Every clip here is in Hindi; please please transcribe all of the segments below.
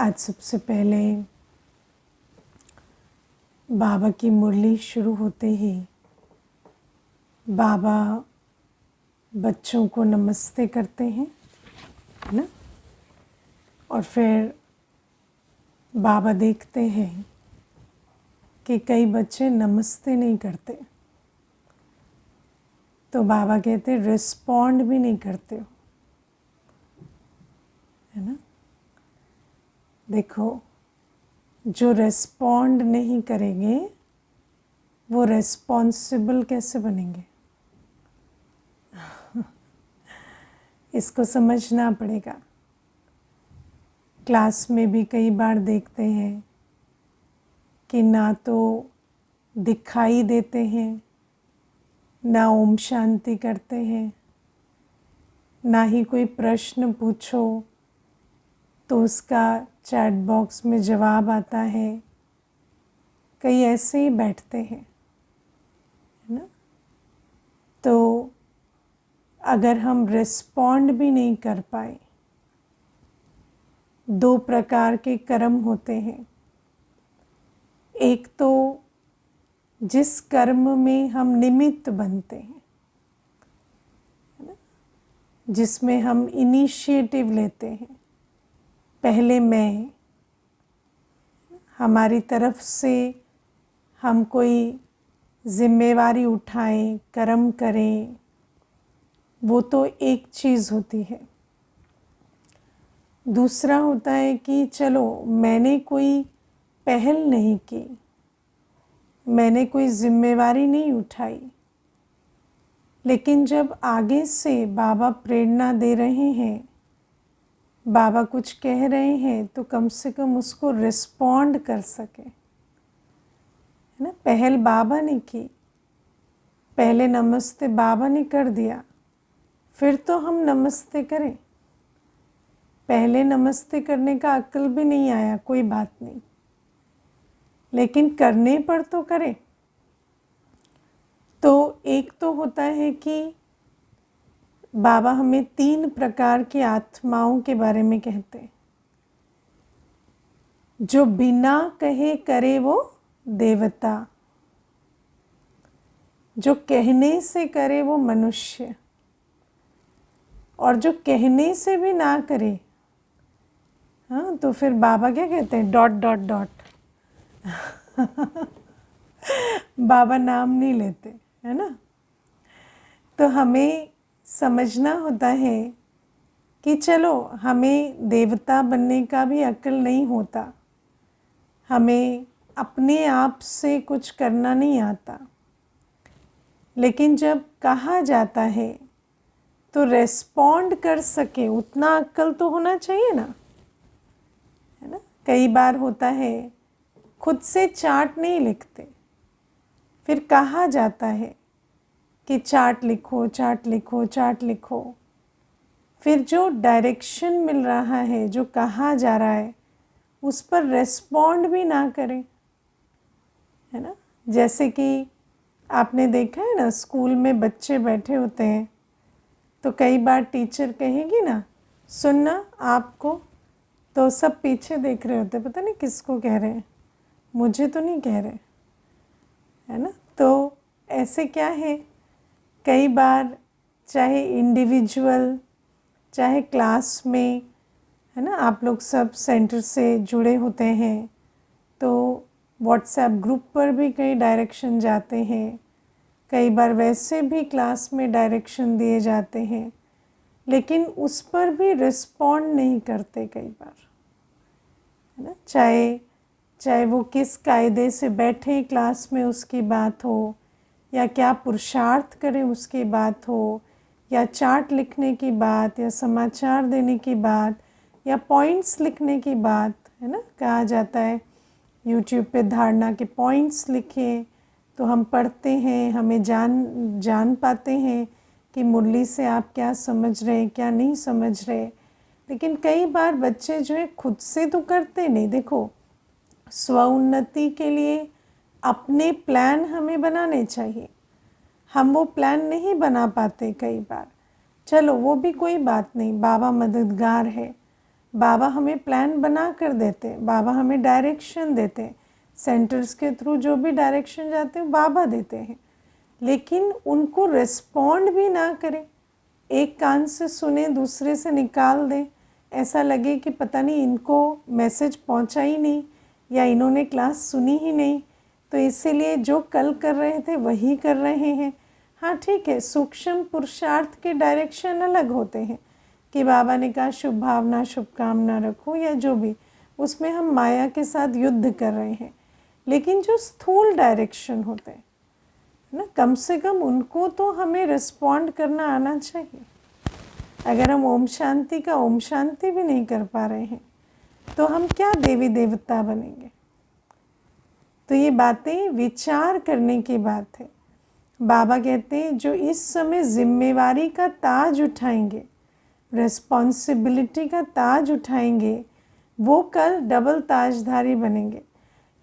आज सबसे पहले बाबा की मुरली शुरू होते ही बाबा बच्चों को नमस्ते करते हैं, है ना। और फिर बाबा देखते हैं कि कई बच्चे नमस्ते नहीं करते, तो बाबा कहते रिस्पॉन्ड भी नहीं करते हो, है ना। देखो, जो रेस्पॉन्ड नहीं करेंगे वो रेस्पॉन्सिबल कैसे बनेंगे? इसको समझना पड़ेगा। क्लास में भी कई बार देखते हैं कि ना तो दिखाई देते हैं, ना ओम शांति करते हैं, ना ही कोई प्रश्न पूछो तो उसका चैट बॉक्स में जवाब आता है। कई ऐसे ही बैठते हैं, है ना। तो अगर हम रिस्पॉन्ड भी नहीं कर पाए, दो प्रकार के कर्म होते हैं। एक तो जिस कर्म में हम निमित्त बनते हैं, है ना, जिसमें हम इनिशिएटिव लेते हैं, पहले मैं, हमारी तरफ से हम कोई जिम्मेवारी उठाएं, कर्म करें, वो तो एक चीज़ होती है। दूसरा होता है कि चलो मैंने कोई पहल नहीं की, मैंने कोई जिम्मेवारी नहीं उठाई, लेकिन जब आगे से बाबा प्रेरणा दे रहे हैं, बाबा कुछ कह रहे हैं, तो कम से कम उसको रिस्पॉन्ड कर सके, है ना। पहल बाबा ने की, पहले नमस्ते बाबा ने कर दिया, फिर तो हम नमस्ते करें। पहले नमस्ते करने का अक्ल भी नहीं आया, कोई बात नहीं, लेकिन करने पर तो करें। तो एक तो होता है कि बाबा हमें 3 प्रकार की आत्माओं के बारे में कहते हैं। जो बिना कहे करे वो देवता, जो कहने से करे वो मनुष्य, और जो कहने से भी ना करे, हाँ, तो फिर बाबा क्या कहते हैं? Dot dot dot. बाबा नाम नहीं लेते, है ना। तो हमें समझना होता है कि चलो हमें देवता बनने का भी अक्ल नहीं होता, हमें अपने आप से कुछ करना नहीं आता, लेकिन जब कहा जाता है तो रेस्पॉन्ड कर सके उतना अक्ल तो होना चाहिए ना, है ना। कई बार होता है खुद से चार्ट नहीं लिखते, फिर कहा जाता है कि चार्ट लिखो, चार्ट लिखो, चार्ट लिखो। फिर जो डायरेक्शन मिल रहा है, जो कहा जा रहा है, उस पर रेस्पॉन्ड भी ना करें, है ना। जैसे कि आपने देखा है ना, स्कूल में बच्चे बैठे होते हैं, तो कई बार टीचर कहेगी ना, सुनना आपको, तो सब पीछे देख रहे होते, पता नहीं किसको कह रहे हैं, मुझे तो नहीं कह रहे, है ना। तो ऐसे क्या है, कई बार चाहे इंडिविजुअल चाहे क्लास में, है ना, आप लोग सब सेंटर से जुड़े होते हैं, तो व्हाट्सएप ग्रुप पर भी कई डायरेक्शन जाते हैं, कई बार वैसे भी क्लास में डायरेक्शन दिए जाते हैं, लेकिन उस पर भी रिस्पॉन्ड नहीं करते कई बार, है ना। चाहे वो किस कायदे से बैठे क्लास में उसकी बात हो, या क्या पुरुषार्थ करें उसकी बात हो, या चार्ट लिखने की बात, या समाचार देने की बात, या पॉइंट्स लिखने की बात, है ना। कहा जाता है यूट्यूब पे धारणा के पॉइंट्स लिखें, तो हम पढ़ते हैं, हमें जान पाते हैं कि मुरली से आप क्या समझ रहे हैं, क्या नहीं समझ रहे। लेकिन कई बार बच्चे जो है खुद से तो करते नहीं। देखो, स्वउन्नति के लिए अपने प्लान हमें बनाने चाहिए, हम वो प्लान नहीं बना पाते कई बार। चलो वो भी कोई बात नहीं, बाबा मददगार है, बाबा हमें प्लान बना कर देते, बाबा हमें डायरेक्शन देते, सेंटर्स के थ्रू जो भी डायरेक्शन जाते हैं बाबा देते हैं, लेकिन उनको रिस्पॉन्ड भी ना करें, एक कान से सुने दूसरे से निकाल दें, ऐसा लगे कि पता नहीं इनको मैसेज पहुंचा ही नहीं या इन्होंने क्लास सुनी ही नहीं, तो इसीलिए जो कल कर रहे थे वही कर रहे हैं। हाँ ठीक है, सूक्ष्म पुरुषार्थ के डायरेक्शन अलग होते हैं कि बाबा ने कहा शुभ भावना शुभकामना रखो या जो भी, उसमें हम माया के साथ युद्ध कर रहे हैं, लेकिन जो स्थूल डायरेक्शन होते हैं ना, कम से कम उनको तो हमें रिस्पॉन्ड करना आना चाहिए। अगर हम ओम शांति का ओम शांति भी नहीं कर पा रहे हैं तो हम क्या देवी देवता बनेंगे। तो ये बातें विचार करने की बात है। बाबा कहते हैं जो इस समय जिम्मेवारी का ताज उठाएंगे, रिस्पॉन्सिबिलिटी का ताज उठाएंगे, वो कल डबल ताजधारी बनेंगे।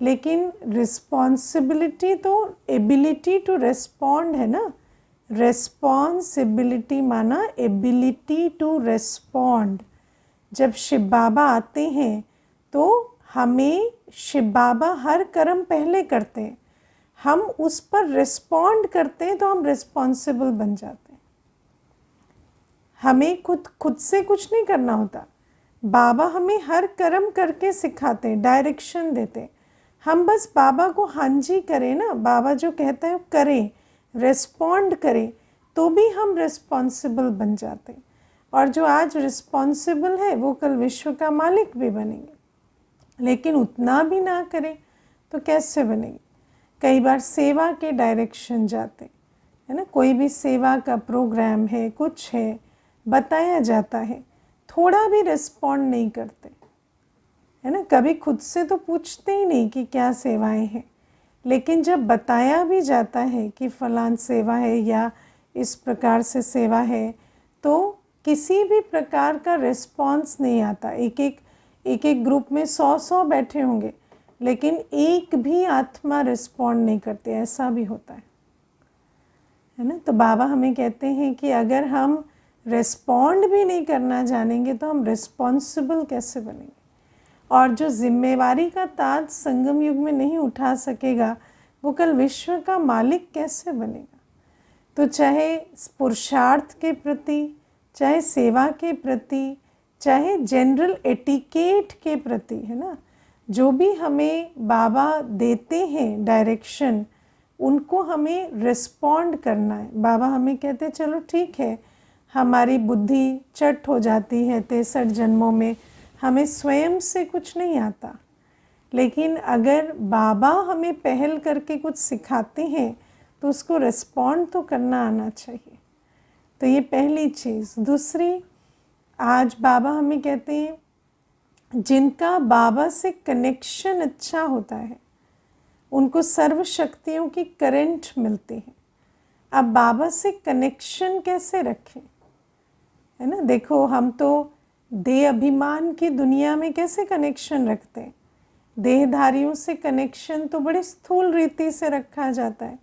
लेकिन रिस्पॉन्सिबिलिटी तो एबिलिटी टू रेस्पॉन्ड है ना, रेस्पॉन्सिबिलिटी माना एबिलिटी टू रेस्पॉन्ड। जब शिव बाबा आते हैं तो हमें शिव बाबा हर कर्म पहले करते हैं, हम उस पर रिस्पॉन्ड करते हैं तो हम रिस्पॉन्सिबल बन जाते हैं। हमें खुद से कुछ नहीं करना होता, बाबा हमें हर कर्म करके सिखाते हैं, डायरेक्शन देते हैं। हम बस बाबा को हाँ जी करें ना, बाबा जो कहता है करें, रिस्पॉन्ड करें, तो भी हम रिस्पॉन्सिबल बन जाते हैं। और जो आज रिस्पॉन्सिबल है वो कल विश्व का मालिक भी बनेंगे। लेकिन उतना भी ना करें तो कैसे बनेंगे। कई बार सेवा के डायरेक्शन जाते है ना, कोई भी सेवा का प्रोग्राम है, कुछ है, बताया जाता है, थोड़ा भी रिस्पॉन्ड नहीं करते है ना। कभी खुद से तो पूछते ही नहीं कि क्या सेवाएं हैं, लेकिन जब बताया भी जाता है कि फलान सेवा है या इस प्रकार से सेवा है, तो किसी भी प्रकार का रिस्पॉन्स नहीं आता। एक एक ग्रुप में 100 बैठे होंगे, लेकिन एक भी आत्मा रिस्पॉन्ड नहीं करते, ऐसा भी होता है ना। तो बाबा हमें कहते हैं कि अगर हम रिस्पॉन्ड भी नहीं करना जानेंगे तो हम रिस्पॉन्सिबल कैसे बनेंगे। और जो जिम्मेवारी का ताज संगम युग में नहीं उठा सकेगा वो कल विश्व का मालिक कैसे बनेगा। तो चाहे पुरुषार्थ के प्रति, चाहे सेवा के प्रति, चाहे जनरल एटिकेट के प्रति, है ना, जो भी हमें बाबा देते हैं डायरेक्शन, उनको हमें रिस्पॉन्ड करना है। बाबा हमें कहते हैं चलो ठीक है, हमारी बुद्धि चट हो जाती है 63 जन्मों में, हमें स्वयं से कुछ नहीं आता, लेकिन अगर बाबा हमें पहल करके कुछ सिखाते हैं तो उसको रिस्पॉन्ड तो करना आना चाहिए। तो ये पहली चीज़। दूसरी, आज बाबा हमें कहते हैं जिनका बाबा से कनेक्शन अच्छा होता है उनको सर्व शक्तियों की करंट मिलती है। अब बाबा से कनेक्शन कैसे रखें, है ना। देखो हम तो देह अभिमान की दुनिया में कैसे कनेक्शन रखते हैं, देहधारियों से कनेक्शन तो बड़ी स्थूल रीति से रखा जाता है।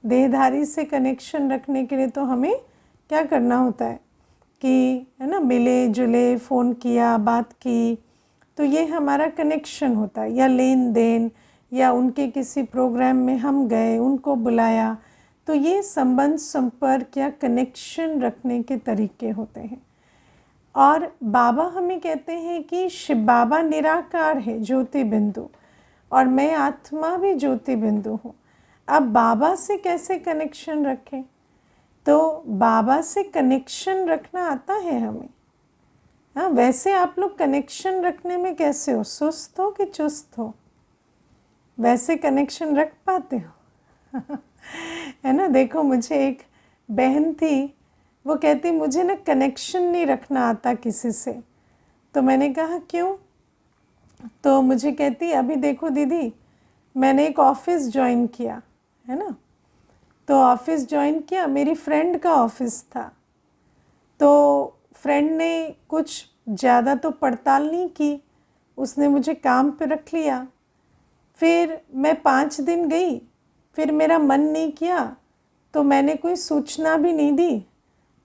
देहधारी से कनेक्शन रखने के लिए तो हमें क्या करना होता है कि, है ना, मिले जुले, फ़ोन किया, बात की, तो ये हमारा कनेक्शन होता है। या लेन देन, या उनके किसी प्रोग्राम में हम गए, उनको बुलाया, तो ये संबंध संपर्क या कनेक्शन रखने के तरीके होते हैं। और बाबा हमें कहते हैं कि शिव बाबा निराकार है, ज्योति बिंदु, और मैं आत्मा भी ज्योति बिंदु हूँ। अब बाबा से कैसे कनेक्शन रखें, तो बाबा से कनेक्शन रखना आता है हमें। हाँ, वैसे आप लोग कनेक्शन रखने में कैसे हो, सुस्त हो कि चुस्त हो, वैसे कनेक्शन रख पाते हो है ना। देखो मुझे एक बहन थी, वो कहती मुझे ना कनेक्शन नहीं रखना आता किसी से। तो मैंने कहा क्यों, तो मुझे कहती अभी देखो दीदी, मैंने एक ऑफ़िस ज्वाइन किया है ना, तो ऑफ़िस ज्वाइन किया, मेरी फ्रेंड का ऑफ़िस था, तो फ्रेंड ने कुछ ज़्यादा तो पड़ताल नहीं की, उसने मुझे काम पे रख लिया। फिर मैं 5 दिन गई, फिर मेरा मन नहीं किया, तो मैंने कोई सूचना भी नहीं दी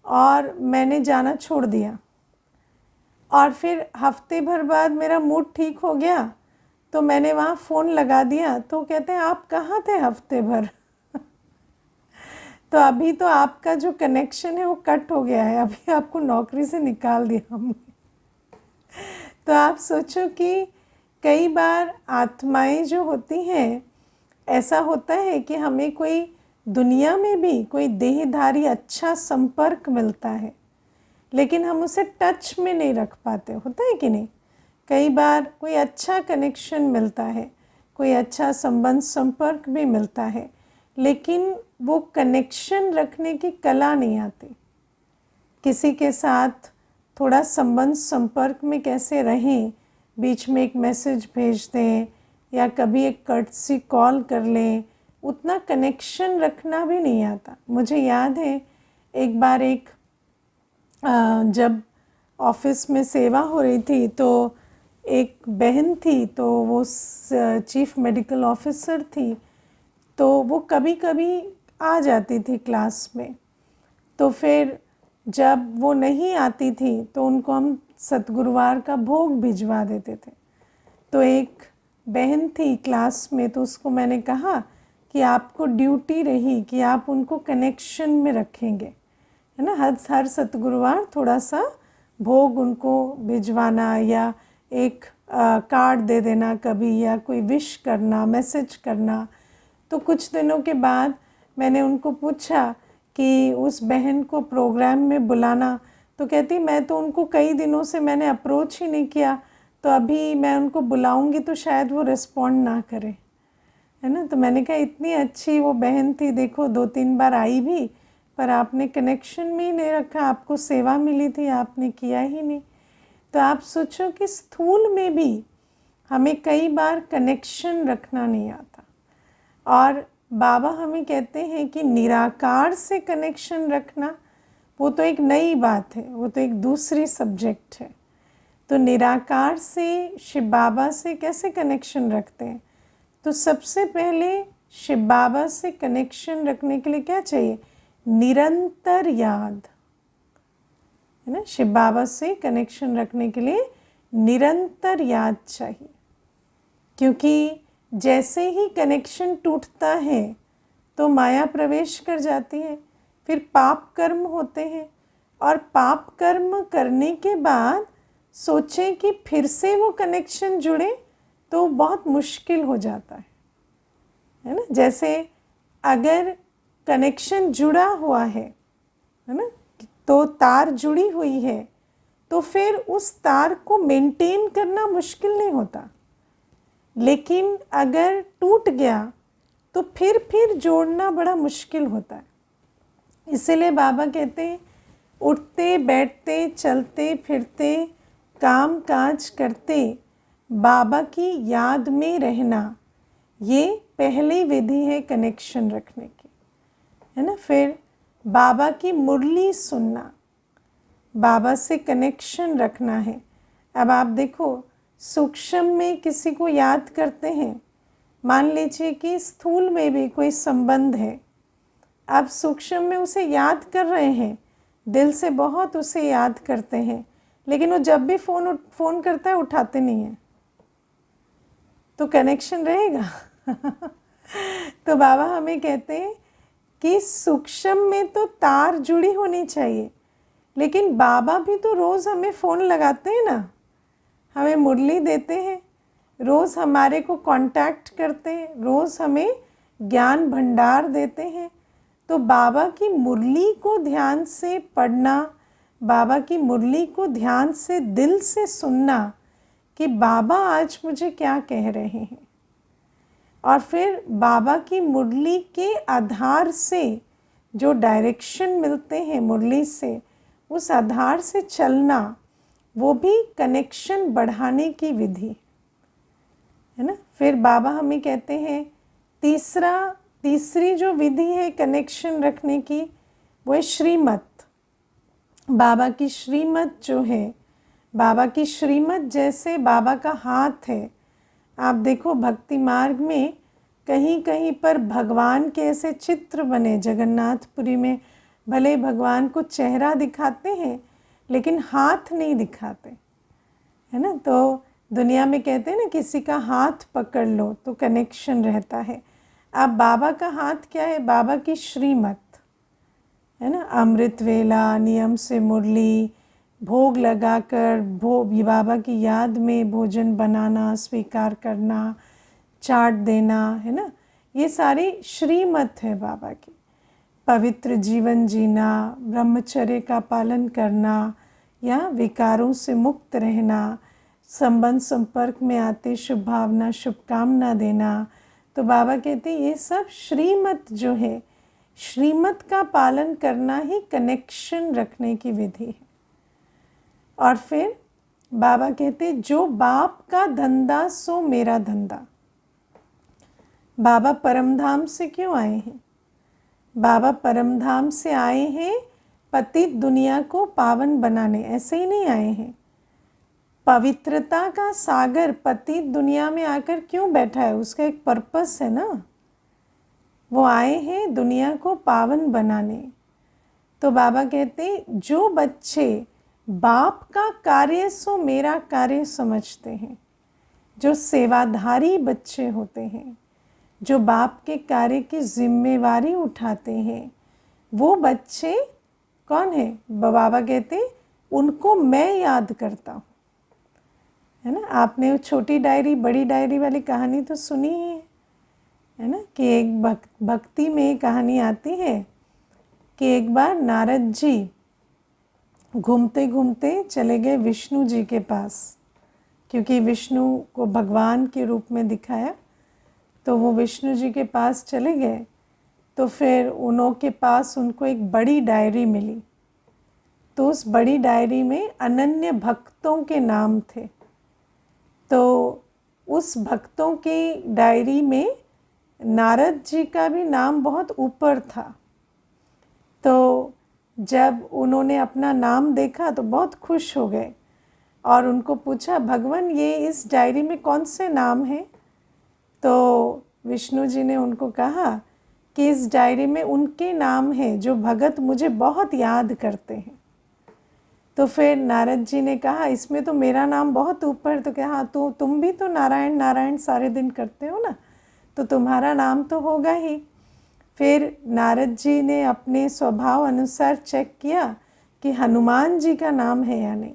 और मैंने जाना छोड़ दिया। और फिर हफ्ते भर बाद मेरा मूड ठीक हो गया तो मैंने वहाँ फ़ोन लगा दिया, तो कहते हैं आप कहाँ थे हफ्ते भर? तो अभी तो आपका जो कनेक्शन है वो कट हो गया है, अभी आपको नौकरी से निकाल दिया हमने। तो आप सोचो कि कई बार आत्माएं जो होती हैं, ऐसा होता है कि हमें कोई दुनिया में भी कोई देहधारी अच्छा संपर्क मिलता है, लेकिन हम उसे टच में नहीं रख पाते, होता है कि नहीं? कई बार कोई अच्छा कनेक्शन मिलता है, कोई अच्छा संबंध संपर्क भी मिलता है, लेकिन वो कनेक्शन रखने की कला नहीं आती। किसी के साथ थोड़ा संबंध संपर्क में कैसे रहें, बीच में एक मैसेज भेज दें या कभी एक कर्टसी कॉल कर लें, उतना कनेक्शन रखना भी नहीं आता। मुझे याद है एक बार जब ऑफिस में सेवा हो रही थी तो एक बहन थी, तो वो चीफ मेडिकल ऑफिसर थी, तो वो कभी कभी आ जाती थी क्लास में। तो फिर जब वो नहीं आती थी तो उनको हम सतगुरुवार का भोग भिजवा देते थे। तो एक बहन थी क्लास में, तो उसको मैंने कहा कि आपको ड्यूटी रही कि आप उनको कनेक्शन में रखेंगे, है ना, हर सतगुरुवार थोड़ा सा भोग उनको भिजवाना या एक कार्ड दे देना कभी, या कोई विश करना, मैसेज करना। तो कुछ दिनों के बाद मैंने उनको पूछा कि उस बहन को प्रोग्राम में बुलाना, तो कहती मैं तो उनको कई दिनों से मैंने अप्रोच ही नहीं किया, तो अभी मैं उनको बुलाऊंगी तो शायद वो रिस्पॉन्ड ना करे, है ना। तो मैंने कहा इतनी अच्छी वो बहन थी, देखो 2-3 बार आई भी, पर आपने कनेक्शन में ही नहीं रखा, आपको सेवा मिली थी आपने किया ही नहीं। तो आप सोचो कि स्थूल में भी हमें कई बार कनेक्शन रखना नहीं आता, और बाबा हमें कहते हैं कि निराकार से कनेक्शन रखना वो तो एक नई बात है, वो तो एक दूसरी सब्जेक्ट है। तो निराकार से शिव बाबा से कैसे कनेक्शन रखते हैं? तो सबसे पहले शिव बाबा से कनेक्शन रखने के लिए क्या चाहिए? निरंतर याद, है ना। शिव बाबा से कनेक्शन रखने के लिए निरंतर याद चाहिए, क्योंकि जैसे ही कनेक्शन टूटता है तो माया प्रवेश कर जाती है, फिर पाप कर्म होते हैं, और पाप कर्म करने के बाद सोचें कि फिर से वो कनेक्शन जुड़े तो बहुत मुश्किल हो जाता है ना। जैसे अगर कनेक्शन जुड़ा हुआ है ना, तो तार जुड़ी हुई है, तो फिर उस तार को मेंटेन करना मुश्किल नहीं होता। लेकिन अगर टूट गया तो फिर जोड़ना बड़ा मुश्किल होता है। इसीलिए बाबा कहते हैं उठते बैठते चलते फिरते काम काज करते बाबा की याद में रहना, ये पहली विधि है कनेक्शन रखने की, है ना। फिर बाबा की मुरली सुनना, बाबा से कनेक्शन रखना है। अब आप देखो सूक्ष्म में किसी को याद करते हैं, मान लीजिए कि स्थूल में भी कोई संबंध है, आप सूक्ष्म में उसे याद कर रहे हैं, दिल से बहुत उसे याद करते हैं, लेकिन वो जब भी फ़ोन करता है उठाते नहीं हैं, तो कनेक्शन रहेगा? तो बाबा हमें कहते हैं कि सूक्ष्म में तो तार जुड़ी होनी चाहिए, लेकिन बाबा भी तो रोज़ हमें फ़ोन लगाते हैं ना, हमें मुरली देते हैं, रोज़ हमारे को कांटेक्ट करते हैं, रोज़ हमें ज्ञान भंडार देते हैं। तो बाबा की मुरली को ध्यान से पढ़ना, बाबा की मुरली को ध्यान से दिल से सुनना कि बाबा आज मुझे क्या कह रहे हैं, और फिर बाबा की मुरली के आधार से जो डायरेक्शन मिलते हैं मुरली से, उस आधार से चलना, वो भी कनेक्शन बढ़ाने की विधि है ना। फिर बाबा हमें कहते हैं तीसरी जो विधि है कनेक्शन रखने की, वो है श्रीमत। बाबा की श्रीमत जो है, बाबा की श्रीमत जैसे बाबा का हाथ है। आप देखो भक्ति मार्ग में कहीं कहीं पर भगवान के ऐसे चित्र बने, जगन्नाथपुरी में भले भगवान को चेहरा दिखाते हैं लेकिन हाथ नहीं दिखाते, है ना। तो दुनिया में कहते हैं ना, किसी का हाथ पकड़ लो तो कनेक्शन रहता है। अब बाबा का हाथ क्या है? बाबा की श्रीमत है ना, अमृत वेला, नियम से मुरली, भोग लगाकर बाबा की याद में भोजन बनाना, स्वीकार करना, चाट देना, है ना, ये सारी श्रीमत है बाबा की। पवित्र जीवन जीना, ब्रह्मचर्य का पालन करना, या विकारों से मुक्त रहना, संबंध संपर्क में आते शुभ भावना, शुभकामना देना। तो बाबा कहते हैं ये सब श्रीमत जो है, श्रीमत का पालन करना ही कनेक्शन रखने की विधि है। और फिर बाबा कहते जो बाप का धंधा सो मेरा धंधा। बाबा परमधाम से क्यों आए हैं? बाबा परमधाम से आए हैं पतित दुनिया को पावन बनाने, ऐसे ही नहीं आए हैं। पवित्रता का सागर पतित दुनिया में आकर क्यों बैठा है? उसका एक पर्पस है ना। वो आए हैं दुनिया को पावन बनाने। तो बाबा कहते जो बच्चे बाप का कार्य सो मेरा कार्य समझते हैं, जो सेवाधारी बच्चे होते हैं, जो बाप के कार्य की जिम्मेवारी उठाते हैं, वो बच्चे कौन है? बाबा कहते उनको मैं याद करता हूँ, है ना। आपने वो छोटी डायरी बड़ी डायरी वाली कहानी तो सुनी ही है ना, कि एक भक्ति में कहानी आती है कि एक बार नारद जी घूमते घूमते चले गए विष्णु जी के पास, क्योंकि विष्णु को भगवान के रूप में दिखाया। तो वो विष्णु जी के पास चले गए, तो फिर उनके पास उनको एक बड़ी डायरी मिली। तो उस बड़ी डायरी में अनन्य भक्तों के नाम थे। तो उस भक्तों की डायरी में नारद जी का भी नाम बहुत ऊपर था। तो जब उन्होंने अपना नाम देखा तो बहुत खुश हो गए और उनको पूछा, भगवान ये इस डायरी में कौन से नाम हैं? तो विष्णु जी ने उनको कहा कि इस डायरी में उनके नाम हैं जो भगत मुझे बहुत याद करते हैं। तो फिर नारद जी ने कहा इसमें तो मेरा नाम बहुत ऊपर। तो कहा तो तुम भी तो नारायण नारायण सारे दिन करते हो ना, तो तुम्हारा नाम तो होगा ही। फिर नारद जी ने अपने स्वभाव अनुसार चेक किया कि हनुमान जी का नाम है या नहीं,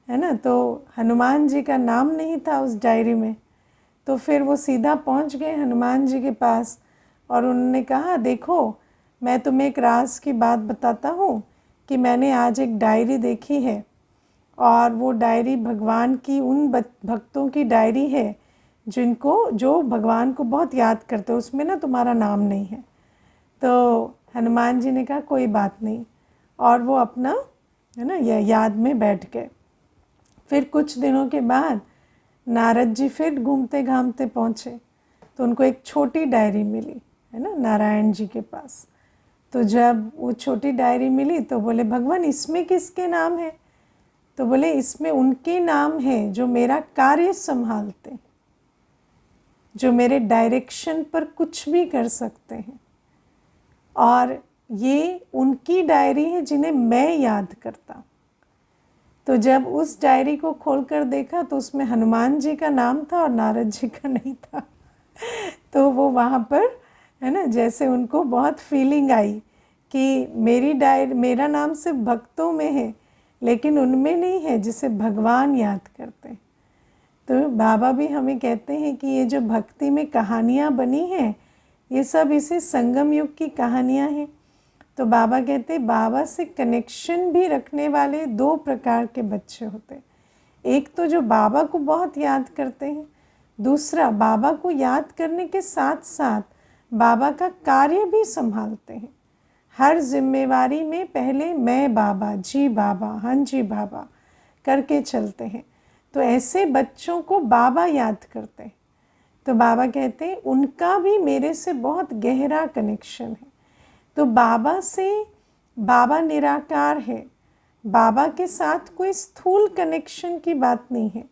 है ना। तो हनुमान जी का नाम नहीं था उस डायरी में। तो फिर वो सीधा पहुंच गए हनुमान जी के पास और उन्होंने कहा, देखो मैं तुम्हें एक राज की बात बताता हूँ कि मैंने आज एक डायरी देखी है और वो डायरी भगवान की उन भक्तों की डायरी है जो भगवान को बहुत याद करते हो, उसमें ना तुम्हारा नाम नहीं है। तो हनुमान जी ने कहा कोई बात नहीं, और वो अपना है ना याद में बैठ गए। फिर कुछ दिनों के बाद नारद जी फिर घूमते घामते पहुँचे, तो उनको एक छोटी डायरी मिली, है ना, नारायण जी के पास। तो जब वो छोटी डायरी मिली तो बोले, भगवान इसमें किसके नाम है? तो बोले इसमें उनके नाम है जो मेरा कार्य संभालते, जो मेरे डायरेक्शन पर कुछ भी कर सकते हैं, और ये उनकी डायरी है जिन्हें मैं याद करता। तो जब उस डायरी को खोलकर देखा तो उसमें हनुमान जी का नाम था और नारद जी का नहीं था। तो वो वहाँ पर, है ना, जैसे उनको बहुत फीलिंग आई कि मेरा नाम सिर्फ भक्तों में है लेकिन उनमें नहीं है जिसे भगवान याद करते हैं। तो बाबा भी हमें कहते हैं कि ये जो भक्ति में कहानियाँ बनी हैं ये सब इसी संगम युग की कहानियाँ हैं। तो बाबा कहते हैं बाबा से कनेक्शन भी रखने वाले दो प्रकार के बच्चे होते हैं। एक तो जो बाबा को बहुत याद करते हैं, दूसरा बाबा को याद करने के साथ साथ बाबा का कार्य भी संभालते हैं। हर जिम्मेवारी में पहले मैं बाबा, जी बाबा, हाँ जी बाबा करके चलते हैं। तो ऐसे बच्चों को बाबा याद करते हैं। तो बाबा कहते हैं उनका भी मेरे से बहुत गहरा कनेक्शन है। तो बाबा से, बाबा निराकार है, बाबा के साथ कोई स्थूल कनेक्शन की बात नहीं है,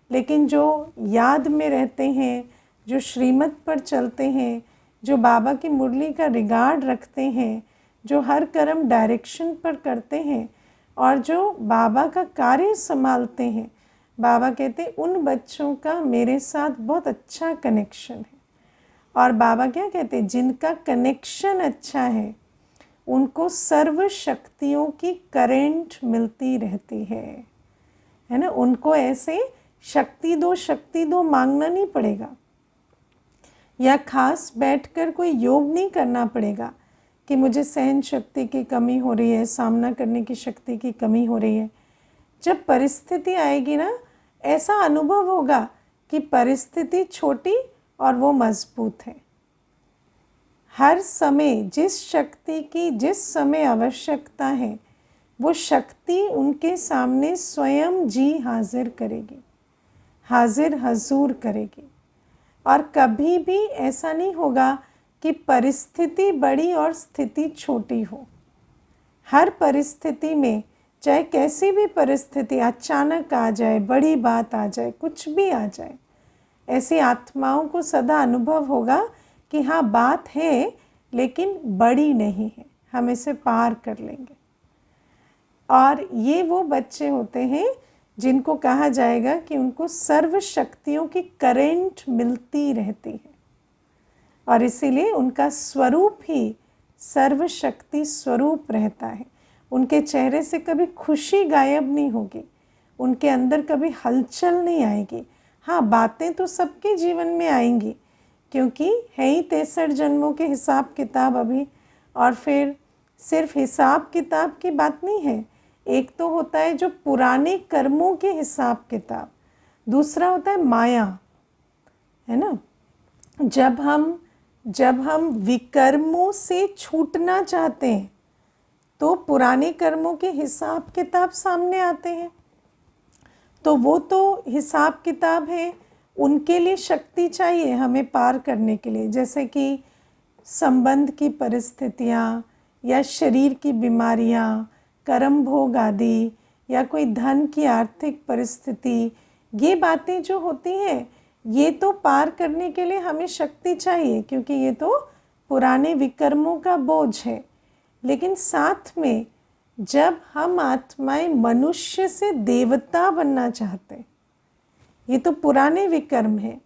लेकिन जो याद में रहते हैं, जो श्रीमत पर चलते हैं, जो बाबा की मुरली का रिगार्ड रखते हैं, जो हर कर्म डायरेक्शन पर करते हैं और जो बाबा का कार्य संभालते हैं, बाबा कहते उन बच्चों का मेरे साथ बहुत अच्छा कनेक्शन है। और बाबा क्या कहते हैं, जिनका कनेक्शन अच्छा है उनको सर्व शक्तियों की करंट मिलती रहती है ना। उनको ऐसे शक्ति दो मांगना नहीं पड़ेगा, या खास बैठकर कोई योग नहीं करना पड़ेगा कि मुझे सहन शक्ति की कमी हो रही है, सामना करने की शक्ति की कमी हो रही है। जब परिस्थिति आएगी ना, ऐसा अनुभव होगा कि परिस्थिति छोटी और वो मजबूत है। हर समय जिस शक्ति की जिस समय आवश्यकता है वो शक्ति उनके सामने स्वयं जी हाजिर करेगी, हाजिर हजूर करेगी। और कभी भी ऐसा नहीं होगा कि परिस्थिति बड़ी और स्थिति छोटी हो। हर परिस्थिति में, चाहे कैसी भी परिस्थिति अचानक आ जाए, बड़ी बात आ जाए, कुछ भी आ जाए, ऐसी आत्माओं को सदा अनुभव होगा कि हाँ बात है लेकिन बड़ी नहीं है, हम इसे पार कर लेंगे। और ये वो बच्चे होते हैं जिनको कहा जाएगा कि उनको सर्व शक्तियों की करंट मिलती रहती है, और इसीलिए उनका स्वरूप ही सर्व शक्ति स्वरूप रहता है। उनके चेहरे से कभी खुशी गायब नहीं होगी, उनके अंदर कभी हलचल नहीं आएगी। हाँ, बातें तो सबके जीवन में आएंगी, क्योंकि है ही 63 जन्मों के हिसाब किताब अभी। और फिर सिर्फ हिसाब किताब की बात नहीं है, एक तो होता है जो पुराने कर्मों के हिसाब किताब, दूसरा होता है माया, है ना। जब हम विकर्मों से छूटना चाहते हैं तो पुराने कर्मों के हिसाब किताब सामने आते हैं। तो वो तो हिसाब किताब है, उनके लिए शक्ति चाहिए हमें पार करने के लिए। जैसे कि संबंध की परिस्थितियाँ, या शरीर की बीमारियाँ, कर्म भोग आदि, या कोई धन की आर्थिक परिस्थिति, ये बातें जो होती हैं ये तो पार करने के लिए हमें शक्ति चाहिए, क्योंकि ये तो पुराने विकर्मों का बोझ है। लेकिन साथ में जब हम आत्माएं मनुष्य से देवता बनना चाहते हैं, ये तो पुराने विकर्म हैं,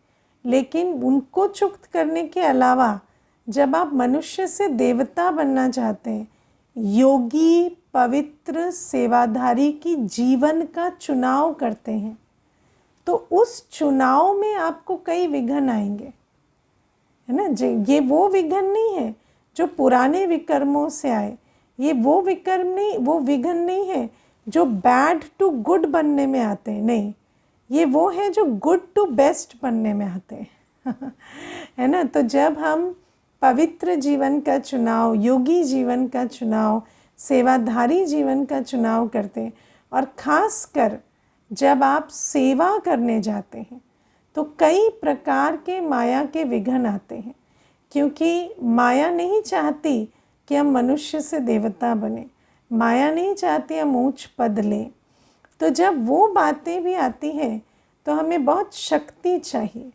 लेकिन उनको चुक्त करने के अलावा जब आप मनुष्य से देवता बनना चाहते हैं, योगी पवित्र सेवाधारी की जीवन का चुनाव करते हैं, तो उस चुनाव में आपको कई विघ्न आएंगे, है ना। ये वो विघ्न नहीं है जो पुराने विकर्मों से आए, ये वो विघ्न नहीं है जो बैड टू गुड बनने में आते हैं, नहीं, ये वो है जो गुड टू बेस्ट बनने में आते हैं है ना। तो जब हम पवित्र जीवन का चुनाव, योगी जीवन का चुनाव, सेवाधारी जीवन का चुनाव करते हैं, और ख़ास कर जब आप सेवा करने जाते हैं तो कई प्रकार के माया के विघ्न आते हैं, क्योंकि माया नहीं चाहती कि हम मनुष्य से देवता बने, माया नहीं चाहती हम ऊंच पद लें। तो जब वो बातें भी आती हैं तो हमें बहुत शक्ति चाहिए,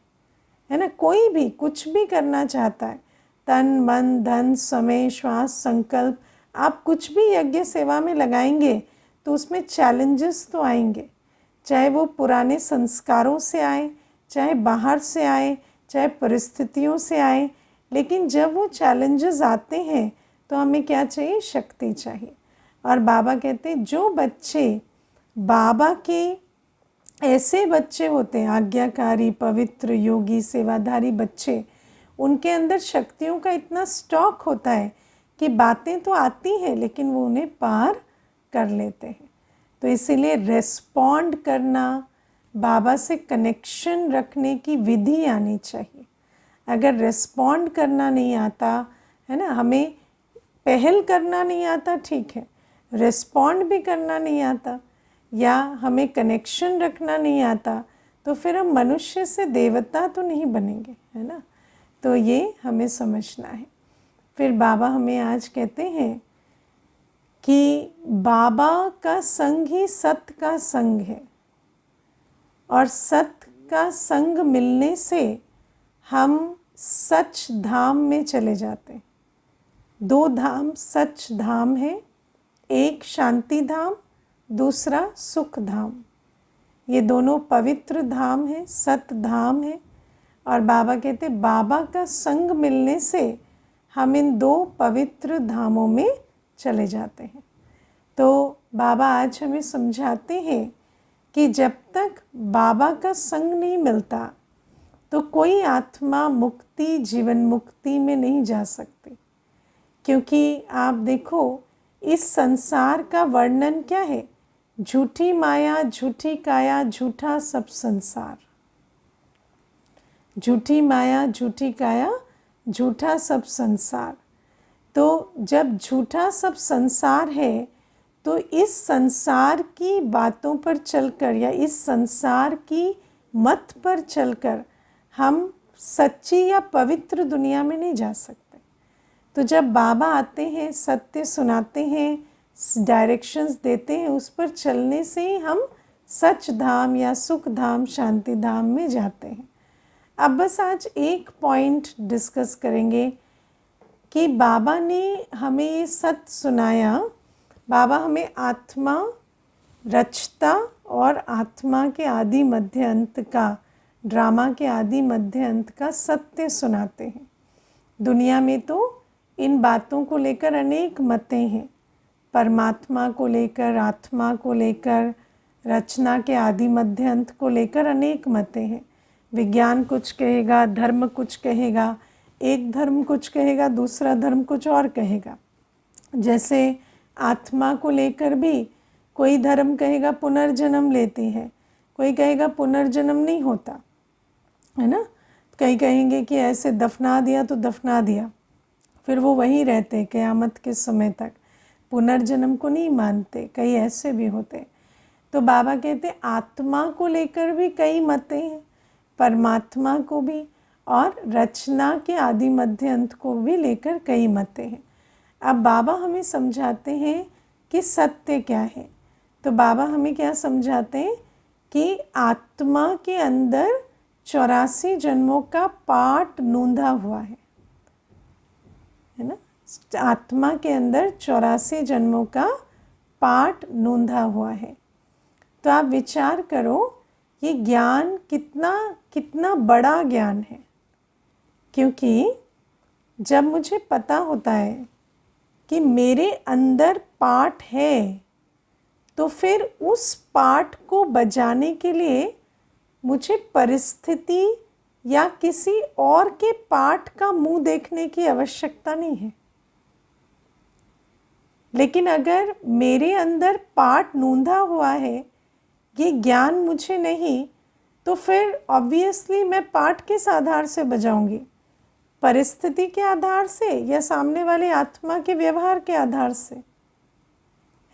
है ना। कोई भी कुछ भी करना चाहता है, तन मन धन समय श्वास संकल्प, आप कुछ भी यज्ञ सेवा में लगाएंगे तो उसमें चैलेंजेस तो आएंगे, चाहे वो पुराने संस्कारों से आए, चाहे बाहर से आए, चाहे परिस्थितियों से आए। लेकिन जब वो चैलेंजेस आते हैं तो हमें क्या चाहिए, शक्ति चाहिए। और बाबा कहते हैं जो बच्चे बाबा के ऐसे बच्चे होते हैं, आज्ञाकारी पवित्र योगी सेवाधारी बच्चे, उनके अंदर शक्तियों का इतना स्टॉक होता है कि बातें तो आती हैं लेकिन वो उन्हें पार कर लेते हैं। तो इसीलिए रेस्पॉन्ड करना, बाबा से कनेक्शन रखने की विधि आनी चाहिए। अगर रेस्पॉन्ड करना नहीं आता है ना, हमें पहल करना नहीं आता, ठीक है, रेस्पॉन्ड भी करना नहीं आता, या हमें कनेक्शन रखना नहीं आता, तो फिर हम मनुष्य से देवता तो नहीं बनेंगे, है ना। तो ये हमें समझना है। फिर बाबा हमें आज कहते हैं कि बाबा का संग ही सत्य का संग है, और सत्य का संग मिलने से हम सच धाम में चले जाते हैं। 2 धाम सच धाम है, एक शांति धाम, दूसरा सुख धाम। ये दोनों पवित्र धाम हैं, सत धाम है। और बाबा कहते बाबा का संग मिलने से हम इन दो पवित्र धामों में चले जाते हैं। तो बाबा आज हमें समझाते हैं कि जब तक बाबा का संग नहीं मिलता तो कोई आत्मा मुक्ति, जीवन मुक्ति में नहीं जा सकती। क्योंकि आप देखो इस संसार का वर्णन क्या है, झूठी माया, झूठी काया, झूठा सब संसार। झूठी माया, झूठी काया, झूठा सब संसार। तो जब झूठा सब संसार है तो इस संसार की बातों पर चलकर या इस संसार की मत पर चलकर हम सच्ची या पवित्र दुनिया में नहीं जा सकते। तो जब बाबा आते हैं, सत्य सुनाते हैं, डायरेक्शंस देते हैं, उस पर चलने से ही हम सच धाम या सुख धाम, शांति धाम में जाते हैं। अब बस आज एक पॉइंट डिस्कस करेंगे कि बाबा ने हमें ये सत्य सुनाया। बाबा हमें आत्मा रचता और आत्मा के आदि मध्य अंत का, ड्रामा के आदि मध्य अंत का सत्य सुनाते हैं। दुनिया में तो इन बातों को लेकर अनेक मतें हैं, परमात्मा को लेकर, आत्मा को लेकर, रचना के आदि मध्य अंत को लेकर अनेक मतें हैं। विज्ञान कुछ कहेगा, धर्म कुछ कहेगा, एक धर्म कुछ कहेगा, दूसरा धर्म कुछ और कहेगा। जैसे आत्मा को लेकर भी कोई धर्म कहेगा पुनर्जन्म लेती है, कोई कहेगा पुनर्जन्म नहीं होता, है ना। कई कहेंगे कि ऐसे दफना दिया तो दफना दिया, फिर वो वहीं रहते क़यामत के समय तक, पुनर्जन्म को नहीं मानते। कई ऐसे भी होते। तो बाबा कहते आत्मा को लेकर भी कई मतें हैं, परमात्मा को भी, और रचना के आदि मध्य अंत को भी लेकर कई मतें हैं। अब बाबा हमें समझाते हैं कि सत्य क्या है। तो बाबा हमें क्या समझाते हैं कि आत्मा के अंदर 84 जन्मों का पाठ नूंधा हुआ है ना। आत्मा के अंदर 84 जन्मों का पाठ नूंधा हुआ है। तो आप विचार करो ये ज्ञान कितना कितना बड़ा ज्ञान है। क्योंकि जब मुझे पता होता है कि मेरे अंदर पाठ है, तो फिर उस पाठ को बजाने के लिए मुझे परिस्थिति या किसी और के पाठ का मुंह देखने की आवश्यकता नहीं है। लेकिन अगर मेरे अंदर पाठ नूंधा हुआ है, ये ज्ञान मुझे नहीं, तो फिर ऑब्वियसली मैं पाठ किस आधार से बजाऊंगी, परिस्थिति के आधार से या सामने वाले आत्मा के व्यवहार के आधार से,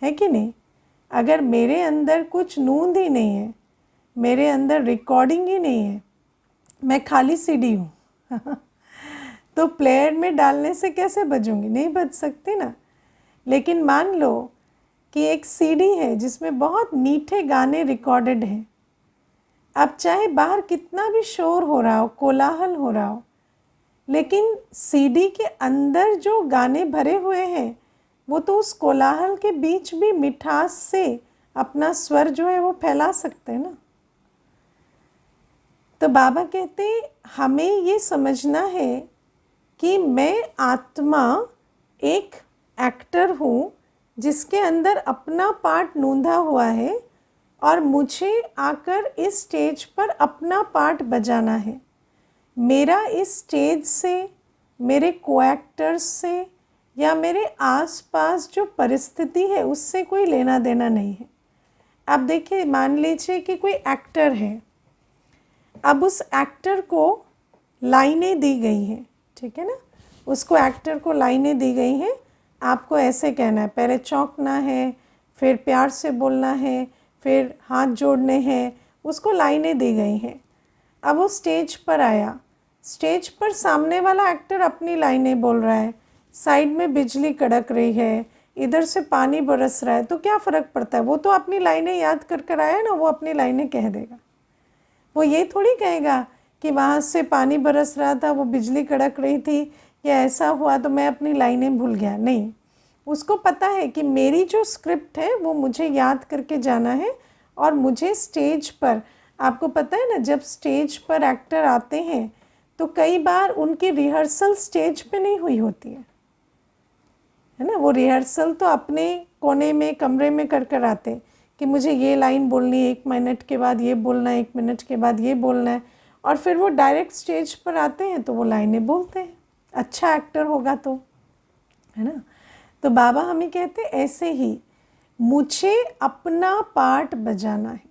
है कि नहीं। अगर मेरे अंदर कुछ नूंद ही नहीं है, मेरे अंदर रिकॉर्डिंग ही नहीं है, मैं खाली सीडी हूँ तो प्लेयर में डालने से कैसे बजूंगी, नहीं बज सकती ना। लेकिन मान लो कि एक सीडी है जिसमें बहुत मीठे गाने रिकॉर्डेड हैं। अब चाहे बाहर कितना भी शोर हो रहा हो, कोलाहल हो रहा हो, लेकिन सीडी के अंदर जो गाने भरे हुए हैं वो तो उस कोलाहल के बीच भी मिठास से अपना स्वर जो है वो फैला सकते हैं ना। तो बाबा कहते हमें ये समझना है कि मैं आत्मा एक एक्टर हूँ जिसके अंदर अपना पार्ट नूंधा हुआ है, और मुझे आकर इस स्टेज पर अपना पार्ट बजाना है। मेरा इस स्टेज से, मेरे को एक्टर्स से या मेरे आसपास जो परिस्थिति है उससे कोई लेना देना नहीं है। अब देखिए, मान लीजिए कि कोई एक्टर है, अब उस एक्टर को लाइनें दी गई हैं, ठीक है ना, उसको एक्टर को लाइनें दी गई हैं, आपको ऐसे कहना है, पहले चौंकना है, फिर प्यार से बोलना है, फिर हाथ जोड़ने हैं, उसको लाइनें दी गई हैं। अब वो स्टेज पर आया, स्टेज पर सामने वाला एक्टर अपनी लाइनें बोल रहा है, साइड में बिजली कड़क रही है, इधर से पानी बरस रहा है, तो क्या फ़र्क पड़ता है, वो तो अपनी लाइनें याद कर कर आया ना, वो अपनी लाइनें कह देगा। वो ये थोड़ी कहेगा कि वहाँ से पानी बरस रहा था, वो बिजली कड़क रही थी, या ऐसा हुआ तो मैं अपनी लाइनें भूल गया। नहीं, उसको पता है कि मेरी जो स्क्रिप्ट है वो मुझे याद करके जाना है, और मुझे स्टेज पर, आपको पता है ना, जब स्टेज पर एक्टर आते हैं तो कई बार उनकी रिहर्सल स्टेज पे नहीं हुई होती है ना। वो रिहर्सल तो अपने कोने में कमरे में कर आते हैं कि मुझे ये लाइन बोलनी है, 1 मिनट के बाद ये बोलना है, 1 मिनट के बाद ये बोलना है, और फिर वो डायरेक्ट स्टेज पर आते हैं तो वो लाइनें बोलते हैं। अच्छा एक्टर होगा तो, है ना। तो बाबा हमें कहते ऐसे ही मुझे अपना पार्ट बजाना है।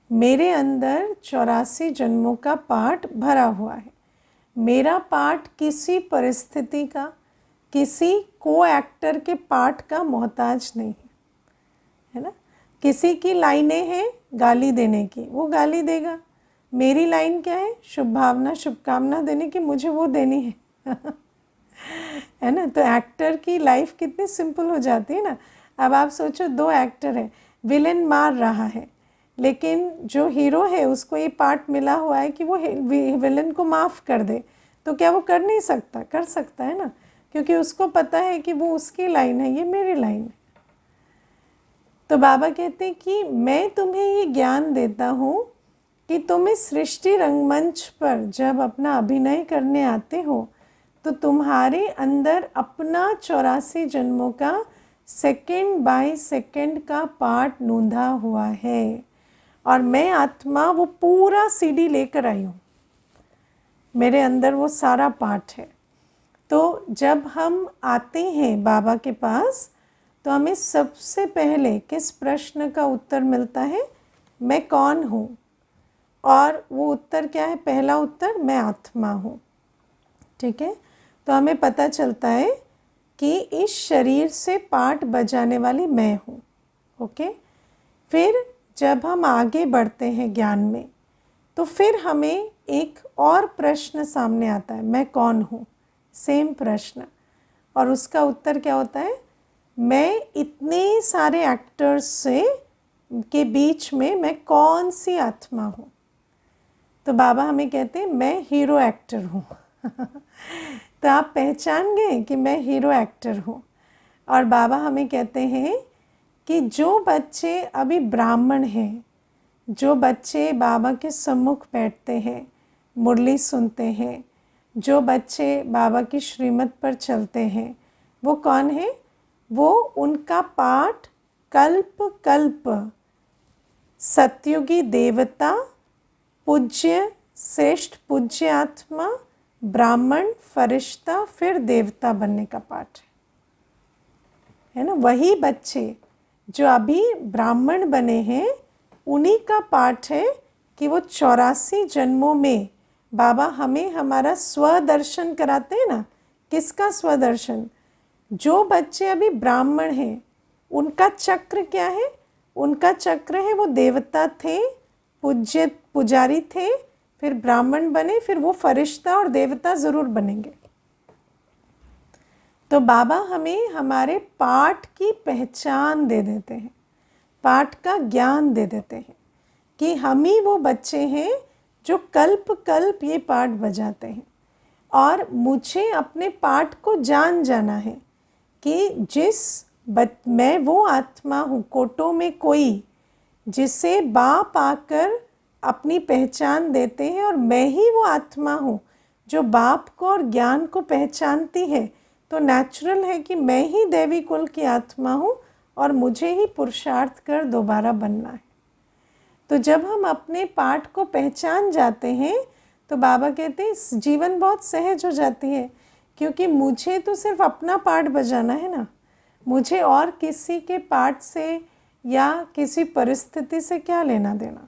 मेरे अंदर 84 जन्मों का पार्ट भरा हुआ है। मेरा पार्ट किसी परिस्थिति का, किसी को एक्टर के पार्ट का मोहताज नहीं है ना। किसी की लाइनें हैं गाली देने की, वो गाली देगा। मेरी लाइन क्या है? शुभ भावना शुभकामना देने की, मुझे वो देनी है है ना। तो एक्टर की लाइफ कितनी सिंपल हो जाती है ना। अब आप सोचो, 2 एक्टर हैं, विलेन मार रहा है, लेकिन जो हीरो है उसको ये पार्ट मिला हुआ है कि वो विलेन को माफ़ कर दे, तो क्या वो कर नहीं सकता? कर सकता है ना, क्योंकि उसको पता है कि वो उसकी लाइन है, ये मेरी लाइन है। तो बाबा कहते हैं कि मैं तुम्हें ये ज्ञान देता हूँ कि तुम इस सृष्टि रंगमंच पर जब अपना अभिनय करने आते हो तो तुम्हारे अंदर अपना 84 जन्मों का सेकंड बाय सेकंड का पार्ट नूंधा हुआ है, और मैं आत्मा वो पूरा सीडी लेकर आई हूँ। मेरे अंदर वो सारा पार्ट है। तो जब हम आते हैं बाबा के पास तो हमें सबसे पहले किस प्रश्न का उत्तर मिलता है? मैं कौन हूँ? और वो उत्तर क्या है? पहला उत्तर, मैं आत्मा हूँ। ठीक है। तो हमें पता चलता है कि इस शरीर से पार्ट बजाने वाली मैं हूँ। ओके। फिर जब हम आगे बढ़ते हैं ज्ञान में तो फिर हमें एक और प्रश्न सामने आता है, मैं कौन हूँ? सेम प्रश्न, और उसका उत्तर क्या होता है? मैं इतने सारे एक्टर्स से के बीच में मैं कौन सी आत्मा हूँ? तो बाबा हमें कहते हैं मैं हीरो एक्टर हूँ तो आप पहचान गए कि मैं हीरो एक्टर हूँ। और बाबा हमें कहते हैं कि जो बच्चे अभी ब्राह्मण हैं, जो बच्चे बाबा के सम्मुख बैठते हैं, मुरली सुनते हैं, जो बच्चे बाबा की श्रीमत पर चलते हैं, वो कौन है? वो उनका पाठ कल्प कल्प सतयुगी देवता, पूज्य श्रेष्ठ पूज्य आत्मा, ब्राह्मण, फरिश्ता, फिर देवता बनने का पाठ है ना। वही बच्चे जो अभी ब्राह्मण बने हैं उन्हीं का पाठ है कि वो 84 जन्मों में बाबा हमें हमारा स्वदर्शन कराते हैं ना। किसका स्वदर्शन? जो बच्चे अभी ब्राह्मण हैं उनका चक्र क्या है? उनका चक्र है वो देवता थे, पूज्य पुजारी थे, फिर ब्राह्मण बने, फिर वो फरिश्ता और देवता ज़रूर बनेंगे। तो बाबा हमें हमारे पाठ की पहचान दे देते हैं, पाठ का ज्ञान दे देते हैं कि हम ही वो बच्चे हैं जो कल्प कल्प ये पाठ बजाते हैं। और मुझे अपने पाठ को जान जाना है कि मैं वो आत्मा हूँ, कोटों में कोई, जिसे बाप आकर अपनी पहचान देते हैं, और मैं ही वो आत्मा हूँ जो बाप को और ज्ञान को पहचानती है। तो नेचुरल है कि मैं ही देवी कुल की आत्मा हूँ और मुझे ही पुरुषार्थ कर दोबारा बनना है। तो जब हम अपने पाठ को पहचान जाते हैं तो बाबा कहते हैं जीवन बहुत सहज हो जाती है, क्योंकि मुझे तो सिर्फ अपना पाठ बजाना है ना, मुझे और किसी के पाठ से या किसी परिस्थिति से क्या लेना देना।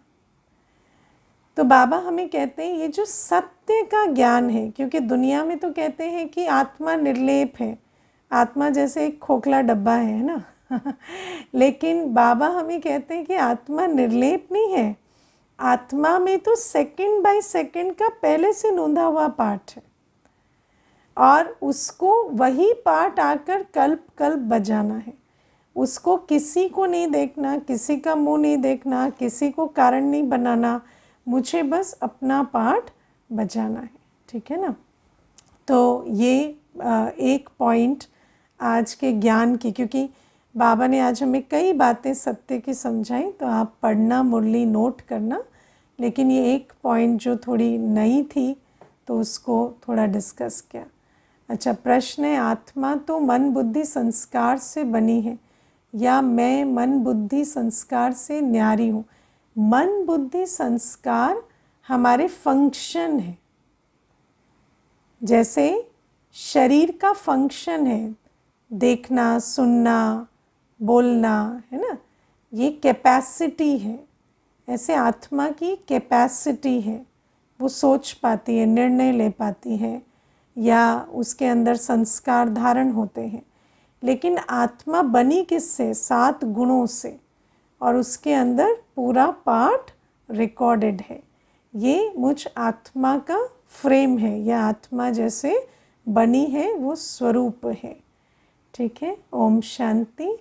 तो बाबा हमें कहते हैं ये जो सत्य का ज्ञान है, क्योंकि दुनिया में तो कहते हैं कि आत्मा निर्लेप है, आत्मा जैसे एक खोखला डब्बा है ना लेकिन बाबा हमें कहते हैं कि आत्मा निर्लेप नहीं है, आत्मा में तो सेकंड बाय सेकंड का पहले से नोंधा हुआ पाठ है, और उसको वही पाठ आकर कल्प कल्प बजाना है। उसको किसी को नहीं देखना, किसी का मुंह नहीं देखना, किसी को कारण नहीं बनाना, मुझे बस अपना पाठ बजाना है। ठीक है ना। तो ये एक पॉइंट आज के ज्ञान की, क्योंकि बाबा ने आज हमें कई बातें सत्य की समझाई, तो आप पढ़ना, मुरली नोट करना। लेकिन ये एक पॉइंट जो थोड़ी नई थी तो उसको थोड़ा डिस्कस किया। अच्छा, प्रश्न है, आत्मा तो मन बुद्धि संस्कार से बनी है या मैं मन बुद्धि संस्कार से न्यारी हूँ? मन बुद्धि संस्कार हमारे फंक्शन है, जैसे शरीर का फंक्शन है देखना, सुनना, बोलना, है ना, ये कैपेसिटी है। ऐसे आत्मा की कैपेसिटी है, वो सोच पाती है, निर्णय ले पाती है, या उसके अंदर संस्कार धारण होते हैं। लेकिन आत्मा बनी किससे? 7 गुणों से, और उसके अंदर पूरा पाठ रिकॉर्डेड है। ये मुझ आत्मा का फ्रेम है, यह आत्मा जैसे बनी है वो स्वरूप है। ठीक है, ओम शांति।